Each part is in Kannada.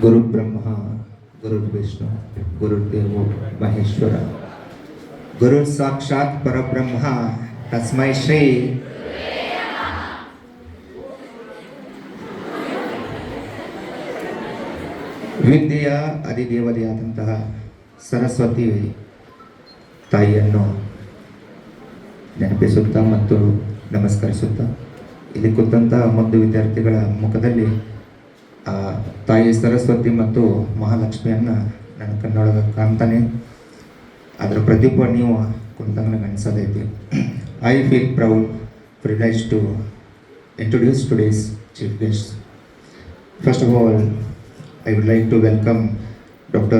ಗುರು ಬ್ರಹ್ಮ ಗುರು ವಿಷ್ಣು ಗುರುದೇವೋ ಮಹೇಶ್ವರ ಗುರು ಸಾಕ್ಷಾತ್ ಪರಬ್ರಹ್ಮ ತಸ್ಮೈ ಶ್ರೀ ವಿದ್ಯೆಯ ಅಧಿದೇವತೆಯಾದಂತಹ ಸರಸ್ವತಿ ತಾಯಿಯನ್ನು ನೆನಪಿಸುತ್ತಾ ಮತ್ತು ನಮಸ್ಕರಿಸುತ್ತಾ ಇಲ್ಲಿ ಕೂತಂತಹ ಮುದ್ದು ವಿದ್ಯಾರ್ಥಿಗಳ ಮುಖದಲ್ಲಿ ಆ ತಾಯಿ ಸರಸ್ವತಿ ಮತ್ತು ಮಹಾಲಕ್ಷ್ಮಿಯನ್ನು ನನ್ನ ಕಣ್ಣೊಳಗೆ ಕಾಣ್ತಾನೆ. ಅದರ ಪ್ರದೀಪ ನೀವು ಕುಂತಂಗೆ ನನಗೆ ಅನಿಸೋದೈತಿ. I feel proud privilege to introduce today's chief guest. First of all I would like to welcome Dr.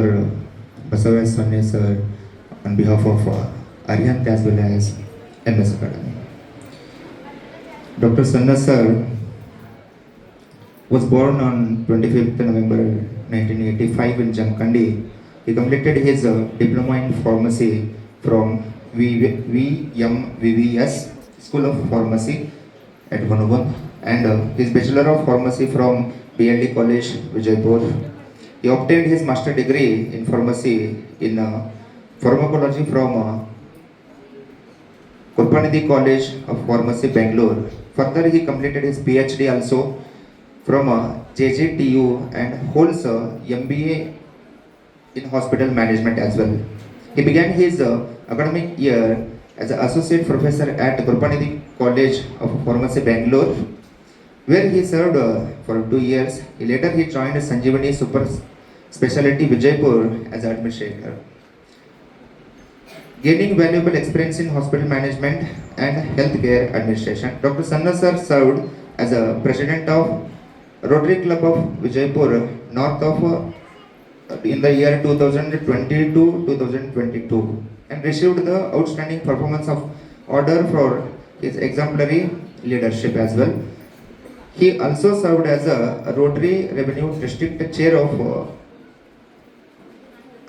Basavaraj Swanne sir on behalf of Arihant as well as MS Academy. Dr. Swanne sir was born on 25th November 1985 in Jamkhandi. He completed his diploma in pharmacy from VMVVS School of Pharmacy at Vanugund and his Bachelor of Pharmacy from BLD College, Vijaypur. He obtained his master degree in pharmacy in pharmacology from Kurpanidhi College of Pharmacy, Bangalore. Further, he completed his PhD also from JJTU and holds MBA in hospital management as well. He began his academic year as an associate professor at Kurpanidhi College of Pharmacy, Bangalore, where he served for 2 years. Later he joined Sanjeevani Super Specialty Vijaypur as administrator, gaining valuable experience in hospital management and healthcare administration. Dr. Swanne sir served as a president of Rotary Club of Vijaypur North of in the year 2020 to 2022 and received the outstanding performance of order for his exemplary leadership as well. He also served as a Rotary Revenue District Chair of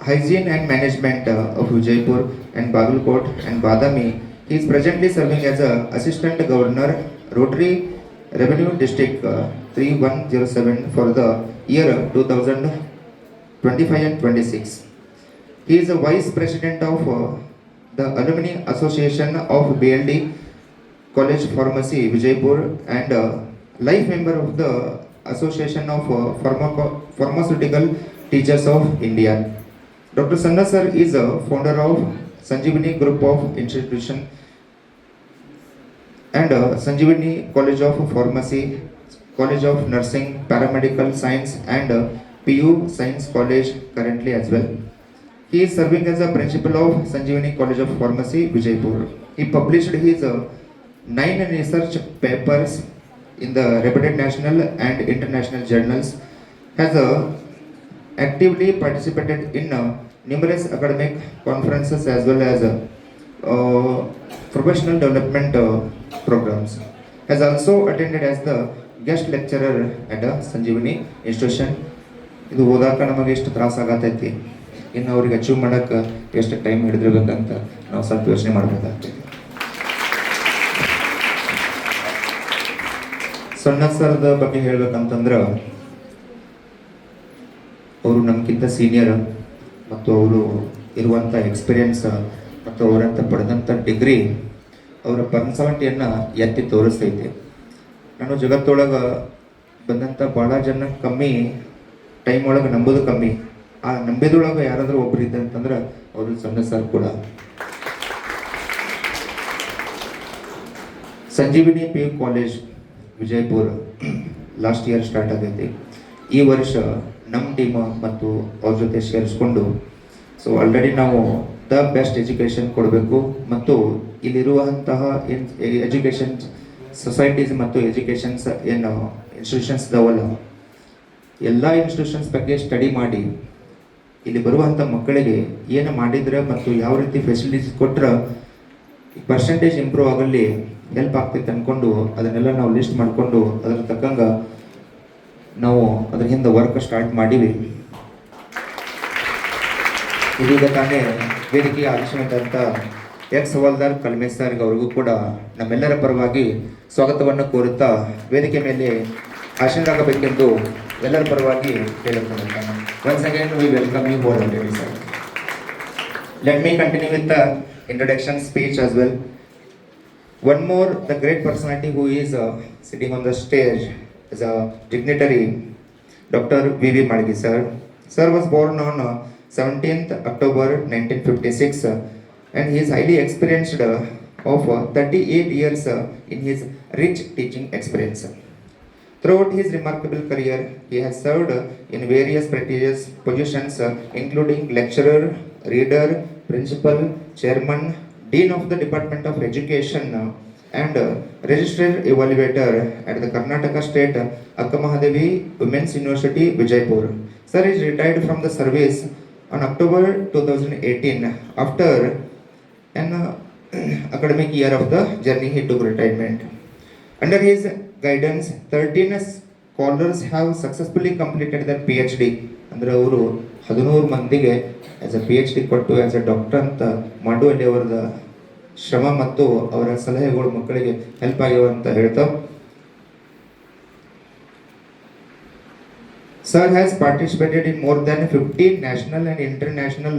Hygiene and Management of Vijaypur and Bagalkot and Badami. He is presently serving as a Assistant Governor, Rotary Revenue District 3107 for the year 2025 and 26. He is a Vice President of the Alumni Association of BLD College Pharmacy, Vijaypur and life member of the Association of Pharmaceutical Teachers of India. Dr. Swanne sir is a founder of Sanjeevani Group of Institution and Sanjeevani College of Pharmacy, College of Nursing, Paramedical Science and PU Science College currently as well. He is serving as a principal of Sanjeevani College of Pharmacy, Vijaypur. He published his 9 research papers in the reputed national and international journals, has actively participated in numerous academic conferences as well as professional development programs. Has also attended as the guest lecturer at Sanjeevani Institution. ಇದು ಓದಾಕ ನಮಗೆ ಎಷ್ಟು ತ್ರಾಸ ಆಗತೈತಿ, ಇನ್ನು ಅವ್ರಿಗೆ ಅಚೀವ್ ಮಾಡೋಕ್ಕೆ ಎಷ್ಟು ಟೈಮ್ ಹಿಡಿದಿರ್ಬೇಕಂತ ನಾವು ಸ್ವಲ್ಪ ಯೋಚನೆ ಮಾಡಬೇಕಾಗ್ತೈತಿ. ಸಣ್ಣ ಸರ್ದ ಬಗ್ಗೆ ಹೇಳ್ಬೇಕಂತಂದ್ರೆ ಅವರು ನಮ್ಗಿಂತ ಸೀನಿಯರ್ ಮತ್ತು ಅವರು ಇರುವಂಥ ಎಕ್ಸ್ಪೀರಿಯನ್ಸ್ ಮತ್ತು ಅವರಂತ ಪಡೆದಂಥ ಡಿಗ್ರಿ ಅವರ ಪರ್ಸನಾಲಿಟಿಯನ್ನು ಎತ್ತಿ ತೋರಿಸ್ತೈತಿ. ನಾನು ಜಗತ್ತೊಳಗೆ ಬಂದಂಥ ಭಾಳ ಜನ ಕಮ್ಮಿ ಟೈಮ್ ಒಳಗೆ ನಂಬೋದು ಕಮ್ಮಿ, ಆ ನಂಬಿದೊಳಗೆ ಯಾರಾದರೂ ಒಬ್ರು ಇದ್ದಂತಂದ್ರೆ ಅವರು ಸಣ್ಣ ಸರ್ ಕೂಡ. ಸಂಜೀವಿನಿ PU college Vijayapura last year start ಆಗೈತಿ. ಈ ವರ್ಷ ನಮ್ಮ ಟೀಮ್ ಮತ್ತು ಅವ್ರ ಜೊತೆ ಸೇರಿಸ್ಕೊಂಡು ಸೊ ಆಲ್ರೆಡಿ ನಾವು ದ ಬೆಸ್ಟ್ ಎಜುಕೇಷನ್ ಕೊಡಬೇಕು ಮತ್ತು ಇಲ್ಲಿರುವಂತಹ ಎಜುಕೇಷನ್ ಸೊಸೈಟೀಸ್ ಮತ್ತು ಎಜುಕೇಷನ್ಸ್ ಏನು ಇನ್ಸ್ಟಿಟ್ಯೂಷನ್ಸ್ ಇದಾವಲ್ಲ, ಎಲ್ಲ ಇನ್ಸ್ಟಿಟ್ಯೂಷನ್ಸ್ ಬಗ್ಗೆ ಸ್ಟಡಿ ಮಾಡಿ ಇಲ್ಲಿ ಬರುವಂಥ ಮಕ್ಕಳಿಗೆ ಏನು ಮಾಡಿದ್ರೆ ಮತ್ತು ಯಾವ ರೀತಿ ಫೆಸಿಲಿಟೀಸ್ ಕೊಟ್ಟರೆ ಪರ್ಸೆಂಟೇಜ್ ಇಂಪ್ರೂವ್ ಆಗಲಿ ಹೆಲ್ಪ್ ಆಗ್ತೈತೆ ಅಂದ್ಕೊಂಡು ಅದನ್ನೆಲ್ಲ ನಾವು ಲಿಸ್ಟ್ ಮಾಡಿಕೊಂಡು ಅದರ ತಕ್ಕಂಗೆ ನಾವು ಅದ್ರ ಹಿಂದೆ ವರ್ಕ್ ಸ್ಟಾರ್ಟ್ ಮಾಡೀವಿ. ಇದೀಗ ತಾನೇ ವೇದಿಕೆಗೆ ಆಗಮಿಸಿದಂಥ ಹವಾಲ್ದಾರ್ ಕಲ್ಮೆ ಸರ್ ಅವ್ರಿಗೂ ಕೂಡ ನಮ್ಮೆಲ್ಲರ ಪರವಾಗಿ ಸ್ವಾಗತವನ್ನು ಕೋರುತ್ತಾ ವೇದಿಕೆ ಮೇಲೆ ಆಶೀರ್ವಾದಬೇಕೆಂದು ಎಲ್ಲರ ಪರವಾಗಿ ಕೇಳಿಕೊಳ್ಳುತ್ತೇನೆ. Once again we welcome you ಬೋಲ್ sir. Let me continue with the introduction speech as well. One more, the great personality who is sitting on the stage is a dignitary, Dr. V.V. Madgi sir. Sir was born on 17th October 1956 and he is highly experienced of 38 years in his rich teaching experience. Throughout his remarkable career, he has served in various prestigious positions including lecturer, reader, principal, chairman, dean of the Department of Education and registered evaluator at the Karnataka State Akka Mahadevi Women's University, Vijaypur. Sir is retired from the service on October 2018 after an academic year of the journey he took retirement. Under his guidance, 13 scholars have successfully completed their PhD. ಅಂದರೆ ಅವರು 13 ಮಂದಿಗೆ ಆಸ್ ಅ PhD ಕೊಟ್ಟು ಆಸ್ ಅ ಡಾಕ್ಟರ್ ಅಂತ ಮಾಡುವಲ್ಲಿ ಅವರದ ಶ್ರಮ ಮತ್ತು ಅವರ ಸಲಹೆಗಳು ಮಕ್ಕಳಿಗೆ ಹೆಲ್ಪ್ ಆಗ್ಯಾವ ಅಂತ ಹೇಳ್ತಾ, Sir has participated in more than 15 national and international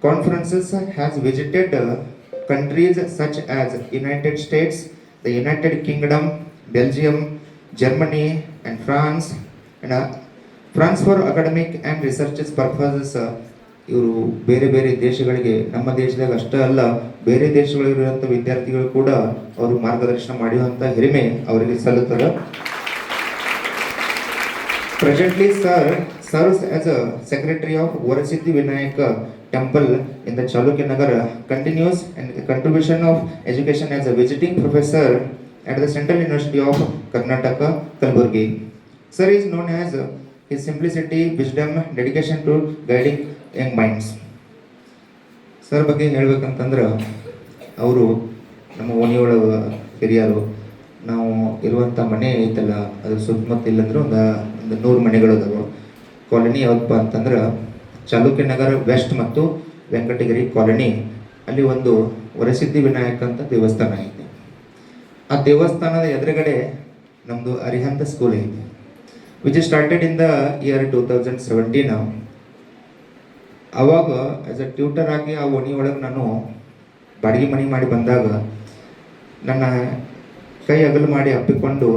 conferences, has visited countries such as United States, the United Kingdom, Belgium, Germany and France for academic and research purposes. ಇವರು ಬೇರೆ ಬೇರೆ ದೇಶಗಳಿಗೆ, ನಮ್ಮ ದೇಶದಾಗ ಅಷ್ಟೇ ಅಲ್ಲ ಬೇರೆ ದೇಶಗಳಿರುವಂಥ ವಿದ್ಯಾರ್ಥಿಗಳು ಕೂಡ ಅವರು ಮಾರ್ಗದರ್ಶನ ಮಾಡುವಂಥ ಹಿರಿಮೆ ಅವರಿಗೆ ಸಲ್ಲುತ್ತದೆ. Presently, sir serves as a secretary of Varasiddhi Vinayaka Temple in the Chalukya Nagar, continues and contribution of education as a visiting professor at the Central University of Karnataka, Kalburgi. Sir is known as his simplicity, wisdom, dedication to guiding young minds. Sir ಬಗ್ಗೆ ಹೇಳ್ಬೇಕಂತಂದ್ರೆ ಅವರು ನಮ್ಮ ಓಣಿಯೊಳಗೆ ಹಿರಿಯರು. ನಾವು ಇರುವಂಥ ಮನೆ ಐತಲ್ಲ ಅದ್ರ ಸುತ್ತಮುತ್ತ ಇಲ್ಲಂದ್ರೆ ಒಂದು 100 ಮನೆಗಳು ಅದಾವೆ. ಕಾಲೋನಿ ಯಾವಪ್ಪ ಅಂತಂದ್ರೆ ಚಾಲುಕ್ಯ ನಗರ ವೆಸ್ಟ್ ಮತ್ತು ವೆಂಕಟಗಿರಿ ಕಾಲೋನಿ. ಅಲ್ಲಿ ಒಂದು ವರಸಿದ್ಧಿ ವಿನಾಯಕ ಅಂತ ದೇವಸ್ಥಾನ ಐತೆ. ಆ ದೇವಸ್ಥಾನದ ಎದುರುಗಡೆ ನಮ್ಮದು ಅರಿಹಂತ ಸ್ಕೂಲ್ ಐತೆ, which started in the year 2017. ಅವಾಗ ಆಸ್ ಅ ಟ್ಯೂಟರ್ ಆಗಿ ಆ ಓಣಿ ಒಳಗೆ ನಾನು ಬಾಡಿಗೆ ಮನೆ ಮಾಡಿ ಬಂದಾಗ ನನ್ನ ಕೈ ಅಗಲು ಮಾಡಿ ಅಪ್ಪಿಕೊಂಡು,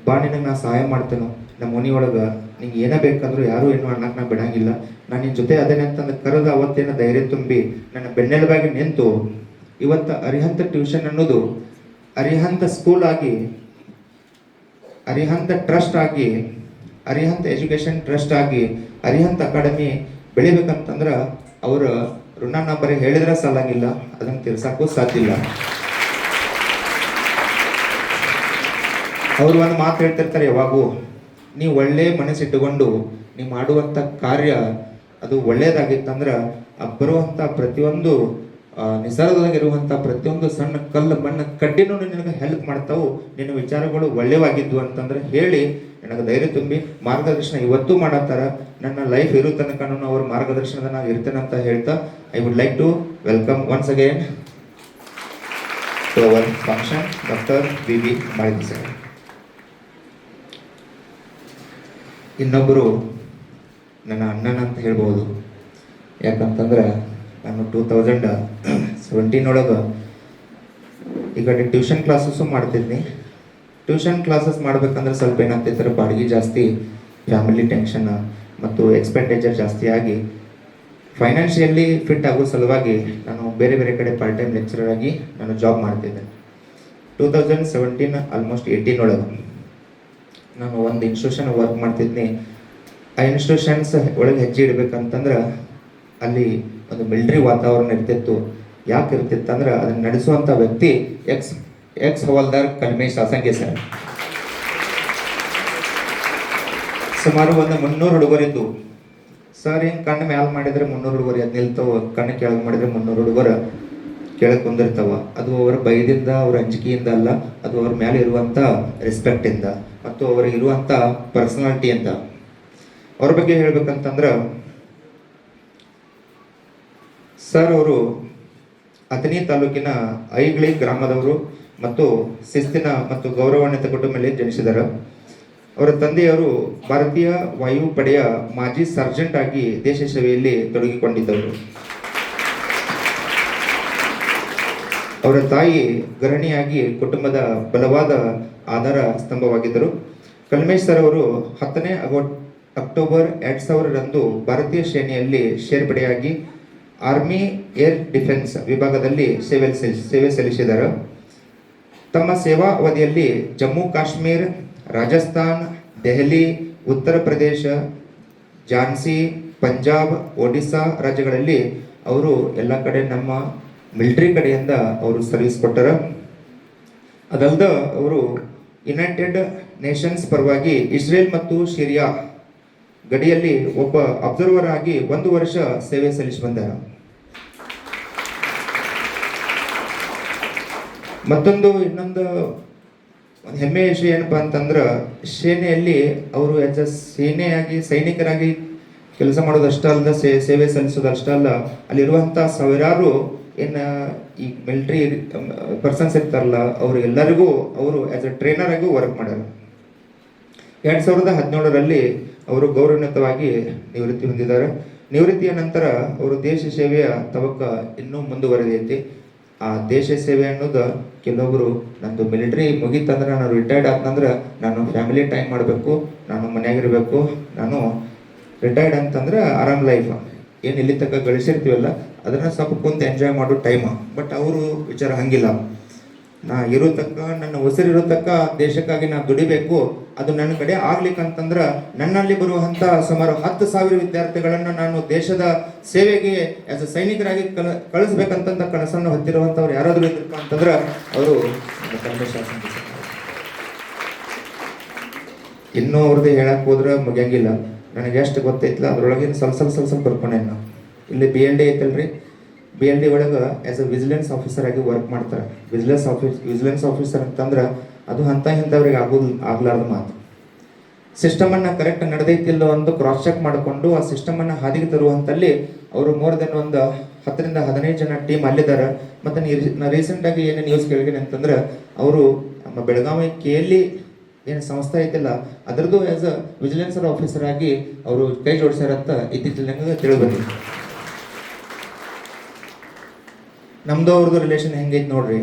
ಬಾ ನಿನಗೆ ನಾ ಸಹಾಯ ಮಾಡ್ತೇನೆ, ನಮ್ಮ ಮನೆ ಒಳಗೆ ನಿಂಗೆ ಏನೇ ಬೇಕಂದ್ರೂ ಯಾರೂ ಏನು ಅನ್ನಕ್ಕೆ ನಾ ಬಿಡಂಗಿಲ್ಲ, ನಾನು ನಿನ್ನ ಜೊತೆ ಅದೇನೆ ಅಂತಂದು ಕರೆದು ಅವತ್ತೇನ ಧೈರ್ಯ ತುಂಬಿ ನನ್ನ ಬೆನ್ನೆಲುಬಾಗಿ ನಿಂತು ಇವತ್ತು ಅರಿಹಂತ ಟ್ಯೂಷನ್ ಅನ್ನೋದು ಅರಿಹಂತ ಸ್ಕೂಲ್ ಆಗಿ, ಅರಿಹಂತ ಟ್ರಸ್ಟ್ ಆಗಿ, ಅರಿಹಂತ ಎಜುಕೇಷನ್ ಟ್ರಸ್ಟ್ ಆಗಿ, ಅರಿಹಂತ ಅಕಾಡೆಮಿ ಬೆಳಿಬೇಕಂತಂದ್ರೆ ಅವರ ಋಣ ಬರೀ ಹೇಳಿದ್ರೆ ಸಾಲಾಗಿಲ್ಲ, ಅದನ್ನು ತೀರ್ಸಕ್ಕೂ ಸಾಧ್ಯ ಇಲ್ಲ. ಅವರು ಒಂದು ಮಾತು ಹೇಳ್ತಿರ್ತಾರೆ ಯಾವಾಗೂ, ನೀವು ಒಳ್ಳೆ ಮನಸ್ಸಿಟ್ಟುಕೊಂಡು ನೀವು ಮಾಡುವಂಥ ಕಾರ್ಯ ಅದು ಒಳ್ಳೇದಾಗಿತ್ತಂದ್ರೆ ಬರುವಂಥ ಪ್ರತಿಯೊಂದು ನಿಸರ್ಗದಾಗಿರುವಂಥ ಪ್ರತಿಯೊಂದು ಸಣ್ಣ ಕಲ್ಲು ಮಣ್ಣು ಕಡ್ಡಿನೂ ನಿನಗೆ ಹೆಲ್ಪ್ ಮಾಡ್ತಾವು, ನಿನ್ನ ವಿಚಾರಗಳು ಒಳ್ಳೆವಾಗಿದ್ವು ಅಂತಂದ್ರೆ ಹೇಳಿ ನನಗೆ ಧೈರ್ಯ ತುಂಬಿ ಮಾರ್ಗದರ್ಶನ ಇವತ್ತು ಮಾಡತ್ತಾರ. ನನ್ನ ಲೈಫ್ ಇರೋ ತನಕನೂ ಅವ್ರ ಮಾರ್ಗದರ್ಶನದ ನಾನು ಇರ್ತೇನೆ ಅಂತ ಹೇಳ್ತಾ, I would like to welcome once again to our function doctor V.V. Madgi sir. ಇನ್ನೊಬ್ಬರು ನನ್ನ ಅಣ್ಣನ ಅಂತ ಹೇಳ್ಬೋದು. ಯಾಕಂತಂದ್ರೆ ನಾನು 2017 ಒಳಗೆ ಈ ಕಡೆ ಟ್ಯೂಷನ್ ಕ್ಲಾಸಸ್ಸು ಮಾಡ್ತಿದ್ನಿ. ಟ್ಯೂಷನ್ ಕ್ಲಾಸಸ್ ಮಾಡ್ಬೇಕಂದ್ರೆ ಸ್ವಲ್ಪ ಏನಾಗ್ತಿರ್ತಾರೆ, ಬಾಡಿಗೆ ಜಾಸ್ತಿ, ಫ್ಯಾಮಿಲಿ ಟೆನ್ಷನ್ ಮತ್ತು ಎಕ್ಸ್ಪೆಂಡಿಚರ್ ಜಾಸ್ತಿ ಆಗಿ ಫೈನಾನ್ಷಿಯಲಿ ಫಿಟ್ ಆಗೋ ಸಲುವಾಗಿ ನಾನು ಬೇರೆ ಬೇರೆ ಕಡೆ ಪಾರ್ಟ್ ಟೈಮ್ ಲೆಕ್ಚರರ್ ಆಗಿ ನಾನು ಜಾಬ್ ಮಾಡ್ತಿದ್ದೆ. 2017 ಆಲ್ಮೋಸ್ಟ್ 18 ಒಳಗೆ ನಾನು ಒಂದು ಇನ್ಸ್ಟಿಟ್ಯೂಷನ್ ವರ್ಕ್ ಮಾಡ್ತಿದ್ನಿ. ಆ ಇನ್ಸ್ಟಿಟ್ಯೂಷನ್ಸ್ ಒಳಗೆ ಹೆಜ್ಜೆ ಇಡಬೇಕಂತಂದ್ರೆ ಅಲ್ಲಿ ಒಂದು ಮಿಲಿಟರಿ ವಾತಾವರಣ ಇರ್ತಿತ್ತು. ಯಾಕೆ ಇರ್ತಿತ್ತು ಅಂದ್ರೆ ಅದನ್ನು ನಡೆಸುವಂಥ ವ್ಯಕ್ತಿ ಎಕ್ಸ್ ಹವಾಲ್ದಾರ್ ಕಲ್ಮೇಶ್ ಆಸಂಗೆ ಸರ್. ಸುಮಾರು ಒಂದು 300 ಹುಡುಗರಿದ್ದು. ಸರ್ ಹಿಂಗೆ ಕಣ್ಣು ಮ್ಯಾಲ ಮಾಡಿದರೆ 300 ಹುಡುಗರು ಅದು ನಿಲ್ತಾವ, ಕಣ್ಣು ಕೆಳಗೆ ಮಾಡಿದರೆ 300 ಹುಡುಗರು ಕೆಳಗೆ ಕುಂದಿರ್ತಾವ. ಅದು ಅವರ ಭಯದಿಂದ, ಅವರ ಅಂಜಿಕೆಯಿಂದ ಅಲ್ಲ, ಅದು ಅವ್ರ ಮೇಲೆ ಇರುವಂಥ ರೆಸ್ಪೆಕ್ಟಿಂದ ಮತ್ತು ಅವರಿಗೆ ಇರುವಂಥ ಪರ್ಸನಾಲಿಟಿಯಿಂದ. ಅವ್ರ ಬಗ್ಗೆ ಹೇಳ್ಬೇಕಂತಂದ್ರೆ ಸರ್ ಅವರು ಅಥಣಿ ತಾಲೂಕಿನ ಐಗ್ಳಿ ಗ್ರಾಮದವರು ಮತ್ತು ಶಿಸ್ತಿನ ಮತ್ತು ಗೌರವಾನ್ವಿತ ಕುಟುಂಬದಲ್ಲಿ ಜನಿಸಿದರು. ಅವರ ತಂದೆಯವರು ಭಾರತೀಯ ವಾಯುಪಡೆಯ ಮಾಜಿ ಸರ್ಜೆಂಟ್ ಆಗಿ ದೇಶ ಸೇವೆಯಲ್ಲಿ ತೊಡಗಿಕೊಂಡಿದ್ದವರು. ಅವರ ತಾಯಿ ಗೃಹಿಣಿಯಾಗಿ ಕುಟುಂಬದ ಬಲವಾದ ಆಧಾರ ಸ್ತಂಭವಾಗಿದ್ದರು. ಕಲ್ಮೇಶ್ ಸರ್ ಅವರು 10ನೇ ಅಕ್ಟೋಬರ್ 2000ರಂದು ಭಾರತೀಯ ಸೇನೆಯಲ್ಲಿ ಸೇರ್ಪಡೆಯಾಗಿ ಆರ್ಮಿ ಏರ್ ಡಿಫೆನ್ಸ್ ವಿಭಾಗದಲ್ಲಿ ಸೇವೆ ಸಲ್ಲಿಸಿದರು. ತಮ್ಮ ಸೇವಾ ಅವಧಿಯಲ್ಲಿ ಜಮ್ಮು ಕಾಶ್ಮೀರ್, ರಾಜಸ್ಥಾನ್, ದೆಹಲಿ, ಉತ್ತರ ಪ್ರದೇಶ, ಝಾನ್ಸಿ, ಪಂಜಾಬ್, ಒಡಿಸ್ಸಾ ರಾಜ್ಯಗಳಲ್ಲಿ ಅವರು ಎಲ್ಲ ಕಡೆ ನಮ್ಮ ಮಿಲಿಟರಿ ಕಡೆಯಿಂದ ಅವರು ಸರ್ವಿಸ್ ಕೊಟ್ಟರ. ಅದಲ್ಲದೆ ಅವರು ಯುನೈಟೆಡ್ ನೇಷನ್ಸ್ ಪರವಾಗಿ ಇಸ್ರೇಲ್ ಮತ್ತು ಸಿರಿಯಾ ಗಡಿಯಲ್ಲಿ ಒಬ್ಬ ಅಬ್ಸರ್ವರ್ ಆಗಿ 1 ವರ್ಷ ಸೇವೆ ಸಲ್ಲಿಸಿ ಬಂದಾರ. ಇನ್ನೊಂದು ಹೆಮ್ಮೆಯ ವಿಷಯ ಏನಪ್ಪಾ ಅಂತಂದ್ರೆ, ಸೇನೆಯಲ್ಲಿ ಅವರು ಸೇನೆಯಾಗಿ ಸೈನಿಕರಾಗಿ ಕೆಲಸ ಮಾಡೋದಷ್ಟೇ ಅಲ್ಲದ ಸೇವೆ ಸಲ್ಲಿಸೋದಷ್ಟೇ ಅಲ್ಲ, ಅಲ್ಲಿರುವಂಥ ಸಾವಿರಾರು ಈ ಮಿಲಿಟರಿ ಪರ್ಸನ್ಸ್ ಇರ್ತಾರಲ್ಲ, ಅವರು ಎಲ್ಲರಿಗೂ ಅವರು ಆಸ್ ಎ ಟ್ರೈನರ್ ಆಗಿ ವರ್ಕ್ ಮಾಡ್ಯಾರ. 2017ರಲ್ಲಿ ಅವರು ಗೌರವಾನ್ವಿತವಾಗಿ ನಿವೃತ್ತಿ ಹೊಂದಿದ್ದಾರೆ. ನಿವೃತ್ತಿಯ ನಂತರ ಅವರು ದೇಶ ಸೇವೆಯ ತವಕ ಇನ್ನೂ ಮುಂದುವರೆದೈತಿ. ಆ ದೇಶ ಸೇವೆ ಅನ್ನೋದು ಕೆಲವೊಬ್ರು ನಂದು ಮಿಲಿಟರಿ ಮುಗೀತಂದ್ರೆ ನಾನು ರಿಟೈರ್ಡ್ ಆದ್ನಂದ್ರೆ ನಾನು ಫ್ಯಾಮಿಲಿ ಟೈಮ್ ಮಾಡಬೇಕು, ನಾನು ಮನೆಯಾಗಿರ್ಬೇಕು, ನಾನು ರಿಟೈರ್ಡ್ ಅಂತಂದ್ರೆ ಆರಾಮ್ ಲೈಫ್ ಏನು ಇಲ್ಲಿ ತನಕ ಗಳಿಸಿರ್ತೀವಲ್ಲ ಅದನ್ನ ಸ್ವಲ್ಪ ಕುಂತು ಎಂಜಾಯ್ ಮಾಡೋ ಟೈಮ್. ಬಟ್ ಅವರು ವಿಚಾರ ಹಂಗಿಲ್ಲ, ನಾ ಇರೋ ತಕ್ಕ ನನ್ನ ಉಸಿರಿರೋ ತಕ್ಕ ದೇಶಕ್ಕಾಗಿ ನಾ ದುಡಿಬೇಕು, ಅದು ನನ್ನ ಕಡೆ ಆಗ್ಲಿಕ್ಕಂತಂದ್ರೆ ನನ್ನಲ್ಲಿ ಬರುವಂಥ ಸುಮಾರು 10,000 ವಿದ್ಯಾರ್ಥಿಗಳನ್ನು ನಾನು ದೇಶದ ಸೇವೆಗೆ ಆಸ್ ಎ ಸೈನಿಕರಾಗಿ ಕಳಿಸ್ಬೇಕಂತ ಕನಸನ್ನು ಹೊತ್ತಿರುವಂಥವ್ರು ಯಾರಾದರೂ ಇದ್ರಪ್ಪ ಅಂತಂದ್ರೆ ಅವರು ಇನ್ನೂ ಅವ್ರದ್ದು ಹೇಳಕ್ ಹೋದ್ರೆ ಮುಗಿಯಂಗಿಲ್ಲ. ನನಗೆ ಎಷ್ಟು ಗೊತ್ತೈತಿಲ್ಲ ಅದ್ರೊಳಗಿನ ಸ್ವಲ್ಪ ಬರ್ಕೊಂಡೇನು. ನಾವು ಇಲ್ಲಿ BLD ಐತಲ್ರಿ, BLD ಒಳಗೆ ಆಸ್ ಎ ವಿಜಿಲೆನ್ಸ್ ಆಫೀಸರ್ ಆಗಿ ವರ್ಕ್ ಮಾಡ್ತಾರೆ. ವಿಜಿಲೆನ್ಸ್ ಆಫೀಸರ್ ಅಂತಂದ್ರೆ ಅದು ಇಂಥವ್ರಿಗೆ ಆಗ್ಲಾರ್ದ ಮಾತು. ಸಿಸ್ಟಮನ್ನು ಕರೆಕ್ಟ್ ನಡೆದೈತಿಲ್ಲೋ ಅಂತ ಕ್ರಾಸ್ ಚೆಕ್ ಮಾಡಿಕೊಂಡು ಆ ಸಿಸ್ಟಮನ್ನು ಹಾದಿಗೆ ತರುವಂತಲ್ಲಿ ಅವರು ಮೋರ್ ದೆನ್ ಒಂದು 10ರಿಂದ 15 ಜನ ಟೀಮ್ ಅಲ್ಲಿದ್ದಾರೆ. ಮತ್ತು ನಾ ರೀಸೆಂಟಾಗಿ ಏನು ನ್ಯೂಸ್ ಕೇಳಿದ್ದೀನಿ ಅಂತಂದ್ರೆ, ಅವರು ನಮ್ಮ ಬೆಳಗಾವಿ KLE ಏನು ಸಂಸ್ಥೆ ಐತಿಲ್ಲ ಅದರದ್ದು ಆಸ್ ಅ ವಿಜಿಲೆನ್ಸರ್ ಆಫೀಸರ್ ಆಗಿ ಅವರು ಕೈ ಜೋಡಿಸ್ಯಾರಂತ ಇತ್ತೀಚೆಗೆ ತಿಳಿಬಂದಿದೆ. ನಮ್ದು ಅವ್ರದ್ದು ರಿಲೇಷನ್ ಹೆಂಗೈತೆ ನೋಡ್ರಿ.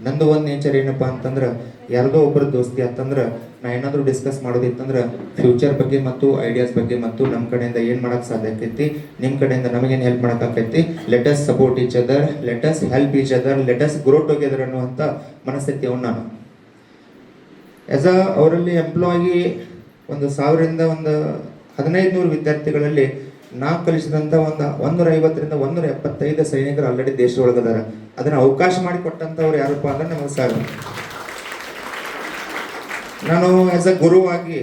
ನಂದು ಒಂದು ನೇಚರ್ ಏನಪ್ಪಾ ಅಂತಂದ್ರೆ, ಯಾರ್ದೋ ಒಬ್ಬರ ದೋಸ್ತಿ ಅಂತಂದ್ರೆ ನಾ ಏನಾದರೂ ಡಿಸ್ಕಸ್ ಮಾಡೋದಿತ್ತಂದ್ರೆ ಫ್ಯೂಚರ್ ಬಗ್ಗೆ ಮತ್ತು ಐಡಿಯಾಸ್ ಬಗ್ಗೆ ಮತ್ತು ನಮ್ಮ ಕಡೆಯಿಂದ ಏನು ಮಾಡೋಕ್ಕೆ ಸಾಧ್ಯ ಆಕೈತಿ, ನಿಮ್ಮ ಕಡೆಯಿಂದ ನಮಗೇನು ಹೆಲ್ಪ್ ಮಾಡೋಕ್ಕಾಕೈತಿ, let us support each other, let us help each other, let us grow together ಅನ್ನುವಂಥ ಮನಸ್ಥಿತಿ ಅವನು ನಾನು ಆಸ್ ಅ ಅವರಲ್ಲಿ ಎಂಪ್ಲಾಯಿ. ಒಂದು 1000ರಿಂದ ಒಂದು 1500 ವಿದ್ಯಾರ್ಥಿಗಳಲ್ಲಿ ನಾ ಕಲಿಸಿದಂಥ ಒಂದು 150ರಿಂದ 175 ಸೈನಿಕರು ಆಲ್ರೆಡಿ ದೇಶದೊಳಗದಾರ. ಅದನ್ನು ಅವಕಾಶ ಮಾಡಿಕೊಟ್ಟಂಥವ್ರು ಯಾರಪ್ಪ ಅಂದ್ರೆ ನಮಗೆ ಸರ್. ನಾನು ಆಸ್ ಅ ಗುರುವಾಗಿ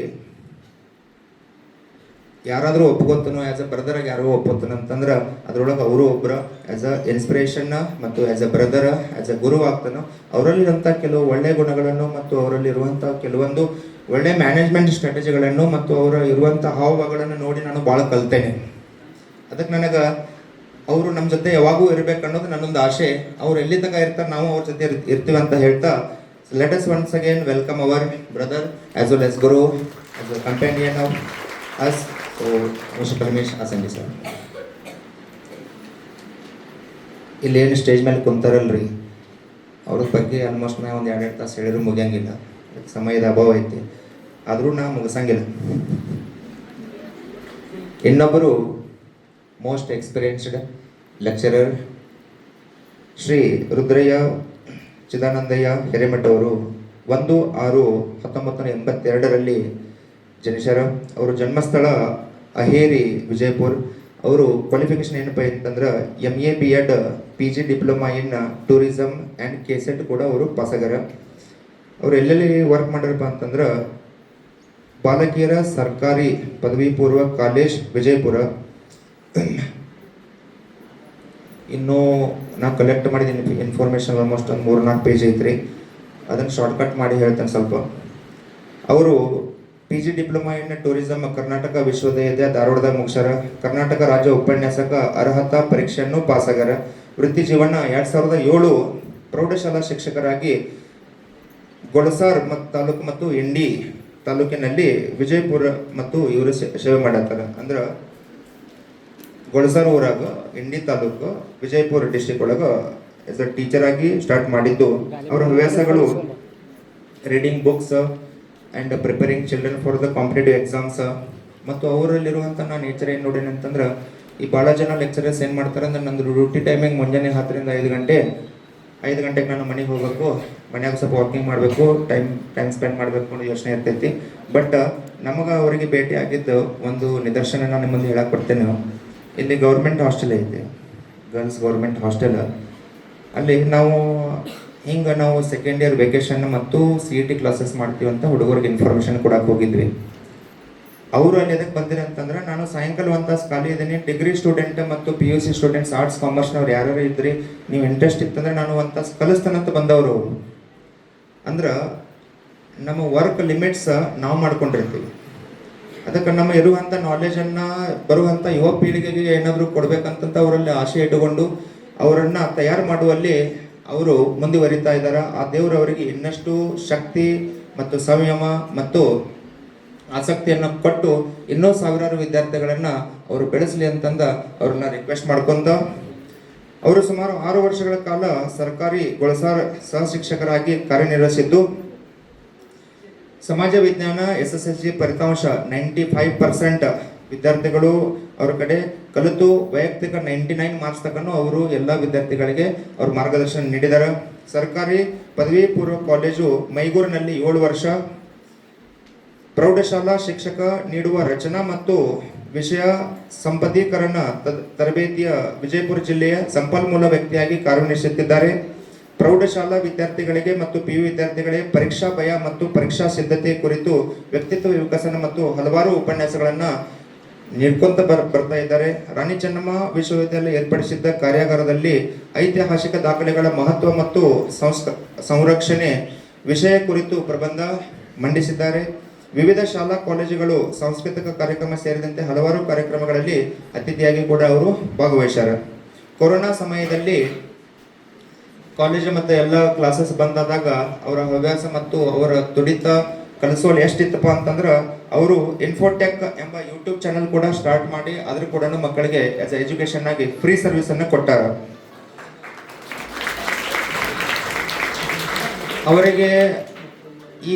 ಯಾರಾದರೂ ಒಪ್ಕೋತನೋ, ಆಸ್ ಅ ಬ್ರದರ್ ಆಗಿ ಯಾರೋ ಒಪ್ಕೋತಾನ ಅಂತಂದ್ರೆ ಅದ್ರೊಳಗೆ ಅವರು ಒಬ್ಬರು ಆಸ್ ಅ ಇನ್ಸ್ಪಿರೇಷನ್ ಮತ್ತು as a brother, as a guru ಆಗ್ತಾನೋ. ಅವರಲ್ಲಿರುವಂಥ ಕೆಲವು ಒಳ್ಳೆಯ ಗುಣಗಳನ್ನು ಮತ್ತು ಅವರಲ್ಲಿರುವಂಥ ಕೆಲವೊಂದು ಒಳ್ಳೆ ಮ್ಯಾನೇಜ್ಮೆಂಟ್ ಸ್ಟ್ರಾಟಜಿಗಳನ್ನು ಮತ್ತು ಅವರ ಇರುವಂಥ ಹಾವಭಾವಗಳನ್ನು ನೋಡಿ ನಾನು ಭಾಳ ಕಲ್ತೇನೆ. ಅದಕ್ಕೆ ನನಗೆ ಅವರು ನಮ್ಮ ಜೊತೆ ಯಾವಾಗೂ ಇರಬೇಕು ಅನ್ನೋದು ನನ್ನೊಂದು ಆಸೆ. ಅವ್ರು ಎಲ್ಲಿ ತನಕ ಇರ್ತಾರೆ ನಾವು ಅವ್ರ ಜೊತೆ ಇರ್ತೀವಿ ಅಂತ ಹೇಳ್ತಾ, let us once again welcome hour brother as well as Guru, as a companion of us. So mister Ramesh Asangi sir ಇಲ್ಲೇನು ಸ್ಟೇಜ್ ಮೇಲೆ ಕುಂತಾರಲ್ರಿ, ಅವ್ರ ಬಗ್ಗೆ ಆಲ್ಮೋಸ್ಟ್ ನಾ ಒಂದು 2 ತಾಸು ಹೇಳಿದ್ರು ಮುಗಿಯಂಗಿಲ್ಲ, ಸಮಯದ ಅಭಾವ ಐತಿ. ಆದರೂ ನಾ ಮುಗಿಸಂಗಿಲ್ಲ. ಇನ್ನೊಬ್ಬರು most experienced lecturer Shri Rudrayya Chidanandayya Hiremath ಅವರು 1/6/1982ರಲ್ಲಿ ಜನಿಸ್ಯಾರ. ಅವರು ಜನ್ಮಸ್ಥಳ ಅಹೇರಿ, ವಿಜಯಪುರ. ಅವರು ಕ್ವಾಲಿಫಿಕೇಶನ್ ಏನಪ್ಪ ಅಂತಂದ್ರೆ MA B.Ed PG diploma in tourism and KSET ಕೂಡ ಅವರು ಪಾಸಾಗ್ಯಾರ. ಅವರು ಎಲ್ಲೆಲ್ಲಿ ವರ್ಕ್ ಮಾಡ್ಯಾರಪ್ಪ ಅಂತಂದ್ರೆ ಬಾಲಕಿಯರ ಸರ್ಕಾರಿ ಪದವಿ ಪೂರ್ವ ಕಾಲೇಜ್ ವಿಜಯಪುರ. ಇನ್ನೂ ನಾ ಕಲೆಕ್ಟ್ ಮಾಡಿದ್ದೀನಿ ಇನ್ಫಾರ್ಮೇಷನ್ ಆಲ್ಮೋಸ್ಟ್ ಒಂದು 3-4 ಪೇಜ್ ಐತ್ರಿ, ಅದನ್ನು ಶಾರ್ಟ್ಕಟ್ ಮಾಡಿ ಹೇಳ್ತೇನೆ ಸ್ವಲ್ಪ. ಅವರು PG diploma in tourism Karnataka ವಿಶ್ವವಿದ್ಯಾಲಯ ಧಾರವಾಡದಾಗ ಮುಗಿಸ್ಯಾರ. ಕರ್ನಾಟಕ ರಾಜ್ಯ ಉಪನ್ಯಾಸಕ ಅರ್ಹತಾ ಪರೀಕ್ಷೆಯನ್ನು ಪಾಸಾಗ್ಯಾರ. ವೃತ್ತಿ ಜೀವನ 2007 ಪ್ರೌಢಶಾಲಾ ಶಿಕ್ಷಕರಾಗಿ ಗೊಳಸಾರ್ ತಾಲೂಕು ಮತ್ತು ಇಂಡಿ ತಾಲೂಕಿನಲ್ಲಿ ವಿಜಯಪುರ ಮತ್ತು ಇವರು ಸೇವೆ ಮಾಡತ್ತಾರ. ಅಂದ್ರೆ ಗೊಳಸಾರ ಊರಾಗ ಇಂಡಿ ತಾಲೂಕು ವಿಜಯಪುರ ಡಿಸ್ಟಿಕ್ ಒಳಗ ಎಸ್ ಅ ಟೀಚರ್ ಆಗಿ ಸ್ಟಾರ್ಟ್ ಮಾಡಿದ್ದು. ಅವರ ಹವ್ಯಾಸಗಳು reading books and preparing children for the competitive exams. ಮತ್ತು ಅವರಲ್ಲಿರುವಂಥ ನಾನು ನೇಚರ್ ಏನು ನೋಡೇನೆ ಅಂತಂದ್ರೆ, ಈ ಭಾಳ ಜನ ಲೆಕ್ಚರರ್ಸ್ ಏನು ಮಾಡ್ತಾರೆ ಅಂದ್ರೆ, ನಂದು ಡ್ಯೂಟಿ ಟೈಮಿಂಗ್ ಮುಂಜಾನೆ 10 ರಿಂದ 5 ಗಂಟೆ. 5 ಗಂಟೆಗೆ ನಾನು ಮನೆಗೆ ಹೋಗಬೇಕು, ಮನ್ಯಾಗ ಸ್ವಲ್ಪ ವಾಕಿಂಗ್ ಮಾಡಬೇಕು, ಟೈಮ್ ಸ್ಪೆಂಡ್ ಮಾಡಬೇಕು ಅನ್ನೋ ಯೋಚನೆ ಇರ್ತೈತಿ. ಬಟ್ ನಮಗೆ ಅವರಿಗೆ ಭೇಟಿ ಆಗಿದ್ದು ಒಂದು ನಿದರ್ಶನ ನಾನು ನಿಮ್ಮಲ್ಲಿ ಹೇಳಕ್ಕೆ ಬರ್ತೇನೆ. ಇಲ್ಲಿ ಗೌರ್ಮೆಂಟ್ ಹಾಸ್ಟೆಲ್ ಐತಿ, ಗರ್ಲ್ಸ್ ಗೌರ್ಮೆಂಟ್ ಹಾಸ್ಟೆಲ್. ಅಲ್ಲಿ ನಾವು ಸೆಕೆಂಡ್ ಇಯರ್ ವೆಕೇಶನ್ ಮತ್ತು CET ಕ್ಲಾಸಸ್ ಮಾಡ್ತೀವಿ ಅಂತ ಹುಡುಗರಿಗೆ ಇನ್ಫಾರ್ಮೇಷನ್ ಕೊಡಕ್ಕೆ ಹೋಗಿದ್ವಿ. ಅವರು ಅಲ್ಲಿ ಎದಕ್ಕೆ ಬಂದಿರಿ ಅಂತಂದ್ರೆ, ನಾನು ಸಾಯಂಕಾಲ 1 ತಾಸು ಖಾಲಿ ಇದ್ದೀನಿ, ಡಿಗ್ರಿ ಸ್ಟೂಡೆಂಟ್ ಮತ್ತು PUC ಸ್ಟೂಡೆಂಟ್ಸ್ ಆರ್ಟ್ಸ್ ಕಾಮರ್ಸ್ನವ್ರು ಯಾರ್ಯಾರು ಇದ್ರಿ, ನೀವು ಇಂಟ್ರೆಸ್ಟ್ ಇತ್ತಂದ್ರೆ ನಾನು 1 ತಾಸು ಕಲಿಸ್ತಾನಂತ ಬಂದವರು ಅವರು. ಅಂದ್ರೆ ನಮ್ಮ ವರ್ಕ್ ಲಿಮಿಟ್ಸ್ ನಾವು ಮಾಡ್ಕೊಂಡಿರ್ತೀವಿ. ಅದಕ್ಕೆ ನಮ್ಮ ಇರುವಂಥ ನಾಲೆಜನ್ನು ಬರುವಂಥ ಯುವ ಪೀಳಿಗೆಗೆ ಏನಾದರೂ ಕೊಡಬೇಕಂತ ಅವರಲ್ಲಿ ಆಸೆ ಇಟ್ಟುಕೊಂಡು ಅವರನ್ನು ತಯಾರು ಮಾಡುವಲ್ಲಿ ಅವರು ಮುಂದುವರಿತಾ ಇದ್ದಾರೆ. ಆ ದೇವರು ಅವರಿಗೆ ಇನ್ನಷ್ಟು ಶಕ್ತಿ ಮತ್ತು ಸಂಯಮ ಮತ್ತು ಆಸಕ್ತಿಯನ್ನು ಕೊಟ್ಟು ಇನ್ನೂ ಸಾವಿರಾರು ವಿದ್ಯಾರ್ಥಿಗಳನ್ನು ಅವರು ಬೆಳೆಸಲಿ ಅಂತಂದ ಅವ್ರನ್ನ ರಿಕ್ವೆಸ್ಟ್ ಮಾಡ್ಕೊಂತ, ಅವರು ಸುಮಾರು 6 ವರ್ಷಗಳ ಕಾಲ ಸರ್ಕಾರಿ ಗೊಳಸಾರ ಸಹ ಶಿಕ್ಷಕರಾಗಿ ಕಾರ್ಯನಿರ್ವಹಿಸಿದ್ದು, ಸಮಾಜ ವಿಜ್ಞಾನ SSLC ಫಲಿತಾಂಶ 95% ವಿದ್ಯಾರ್ಥಿಗಳು ಅವ್ರ ಕಡೆ ಕಲಿತು ವೈಯಕ್ತಿಕ 99 ಮಾರ್ಕ್ಸ್ ತಕ್ಕನು ಅವರು ಎಲ್ಲ ವಿದ್ಯಾರ್ಥಿಗಳಿಗೆ ಅವ್ರ ಮಾರ್ಗದರ್ಶನ ನೀಡಿದ್ದಾರೆ. ಸರ್ಕಾರಿ ಪದವಿ ಪೂರ್ವ ಕಾಲೇಜು ಮೈಗೂರಿನಲ್ಲಿ 7 ವರ್ಷ, ಪ್ರೌಢಶಾಲಾ ಶಿಕ್ಷಕ ನೀಡುವ ರಚನಾ ಮತ್ತು ವಿಷಯ ಸಂಪದೀಕರಣ ತರಬೇತಿಯ ವಿಜಯಪುರ ಜಿಲ್ಲೆಯ ಸಂಪನ್ಮೂಲ ವ್ಯಕ್ತಿಯಾಗಿ ಕಾರ್ಯನಿರ್ವಹಿಸುತ್ತಿದ್ದಾರೆ. ಪ್ರೌಢಶಾಲಾ ವಿದ್ಯಾರ್ಥಿಗಳಿಗೆ ಮತ್ತು PU ವಿದ್ಯಾರ್ಥಿಗಳಿಗೆ ಪರೀಕ್ಷಾ ಭಯ ಮತ್ತು ಪರೀಕ್ಷಾ ಸಿದ್ಧತೆ ಕುರಿತು ವ್ಯಕ್ತಿತ್ವ ವಿಕಸನ ಮತ್ತು ಹಲವಾರು ಉಪನ್ಯಾಸಗಳನ್ನು ನೀಡ್ಕೊಂತ ಬರ್ತಾ ಇದ್ದಾರೆ. ರಾಣಿ ಚೆನ್ನಮ್ಮ ವಿಶ್ವವಿದ್ಯಾಲಯ ಏರ್ಪಡಿಸಿದ್ದ ಕಾರ್ಯಾಗಾರದಲ್ಲಿ ಐತಿಹಾಸಿಕ ದಾಖಲೆಗಳ ಮಹತ್ವ ಮತ್ತು ಸಂರಕ್ಷಣೆ ವಿಷಯ ಕುರಿತು ಪ್ರಬಂಧ ಮಂಡಿಸಿದ್ದಾರೆ. ವಿವಿಧ ಶಾಲಾ ಕಾಲೇಜುಗಳು ಸಾಂಸ್ಕೃತಿಕ ಕಾರ್ಯಕ್ರಮ ಸೇರಿದಂತೆ ಹಲವಾರು ಕಾರ್ಯಕ್ರಮಗಳಲ್ಲಿ ಅತಿಥಿಯಾಗಿ ಕೂಡ ಅವರು ಭಾಗವಹಿಸ್ಯಾರ. ಕೊರೋನಾ ಸಮಯದಲ್ಲಿ ಕಾಲೇಜು ಮತ್ತು ಎಲ್ಲ ಕ್ಲಾಸಸ್ ಬಂದಾದಾಗ ಅವರ ಹವ್ಯಾಸ ಮತ್ತು ಅವರ ತುಡಿತ ಕಲಿಸೋಲು ಎಷ್ಟಿತ್ತಪ್ಪ ಅಂತಂದ್ರೆ, ಅವರು ಇನ್ಫೋಟೆಕ್ ಎಂಬ ಯೂಟ್ಯೂಬ್ ಚಾನಲ್ ಕೂಡ ಸ್ಟಾರ್ಟ್ ಮಾಡಿ ಅದ್ರ ಕೂಡ ಮಕ್ಕಳಿಗೆ ಆಸ್ ಎಜುಕೇಶನ್ ಆಗಿ ಫ್ರೀ ಸರ್ವಿಸ್ ಅನ್ನು ಕೊಟ್ಟಾರ. ಅವರಿಗೆ ಈ